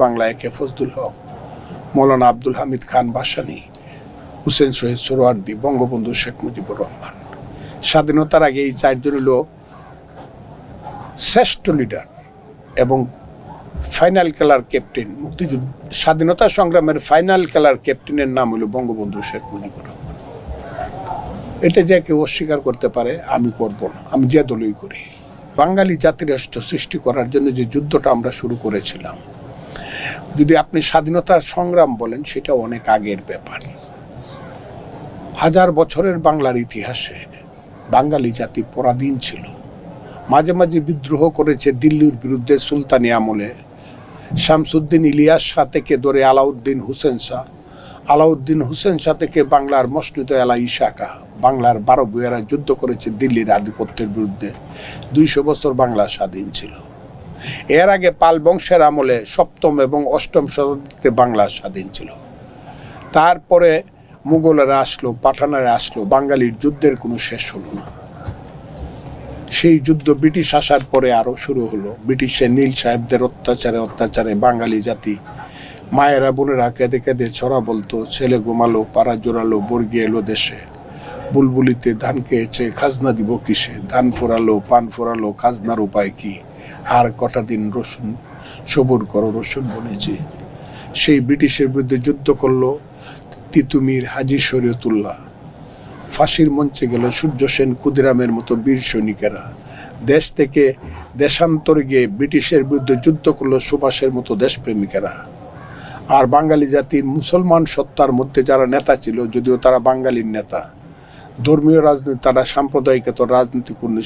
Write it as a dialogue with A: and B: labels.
A: বাংলা একে ফজলুল হক, মৌলানা আব্দুল হামিদ খান ভাসানী, হুসেন শহীদ সোহরাওয়ার্দী, বঙ্গবন্ধু শেখ মুজিবুর রহমান। স্বাধীনতার আগে এই চারজন হলো শ্রেষ্ঠ লিডার এবং ফাইনাল খেলার ক্যাপ্টেন। মুক্তিযুদ্ধ স্বাধীনতা সংগ্রামের ফাইনাল খেলার ক্যাপ্টেনের নাম হলো বঙ্গবন্ধু শেখ মুজিবুর রহমান। এটা যে কেউ অস্বীকার করতে পারে, আমি করব না, আমি যে দলই করি। বাঙালি জাতির রাষ্ট্র সৃষ্টি করার জন্য যে যুদ্ধটা আমরা শুরু করেছিলাম, যদি আপনি স্বাধীনতার সংগ্রাম বলেন, সেটা অনেক আগের ব্যাপার। হাজার বছরের বাংলার ইতিহাসে বাঙালি জাতি পরাধীন ছিল। মাঝে মাঝে বিদ্রোহ করেছে দিল্লির বিরুদ্ধে সুলতানি আমলে। শামসুদ্দিন ইলিয়াস শাহ থেকে ধরে আলাউদ্দিন হুসেন শাহ, আলাউদ্দিন হুসেন শাহ থেকে বাংলার মসনদ আলা ঈশা খাঁ, বাংলার 12 ভূঁইয়ারা যুদ্ধ করেছে দিল্লির আধিপত্যের বিরুদ্ধে। 200 বছর বাংলা স্বাধীন ছিল। এর আগে পাল বংশের আমলে 7ম এবং 8ম শতাব্দীতে বাংলা স্বাধীন ছিল। তারপরে মুঘলেরা আসলো, পাঠানেরা আসলো, বাঙালির যুদ্ধের কোনো শেষ হলো না। সেই যুদ্ধ ব্রিটিশ আসার পরে আরও শুরু হলো। ব্রিটিশের নীল সাহেবদের অত্যাচারে বাঙালি জাতি, মায়েরা বোনেরা কেঁদে কেঁদে ছড়া বলতো, ছেলে ঘুমালো, পাড়া জোরালো, বর্গি এলো দেশে, বুলবুলিতে ধান খেয়েছে, খাজনা দিব কিসে, ধান ফোরালো, পান ফোরালো, খাজনার উপায় কি, আর কটা দিন রসুন সবুর করো, রসুন বনেছে। সেই ব্রিটিশের বিরুদ্ধে যুদ্ধ করলো তিতুমির, হাজী শরীয়তুল্লাহ। ফাঁসির মঞ্চে গেল সূর্য সেন, ক্ষুদিরামের মতো বীর সৈনিকেরা। দেশ থেকে দেশান্তরে গিয়ে ব্রিটিশের বিরুদ্ধে যুদ্ধ করলো সুভাষের মতো দেশপ্রেমিকেরা। আর বাঙালি জাতির মুসলমান সত্তার মধ্যে যারা নেতা ছিল, যদিও তারা বাঙালির নেতা, ধর্মীয় রাজনীতি, তারা সাম্প্রদায়িকতা রাজনীতি করল।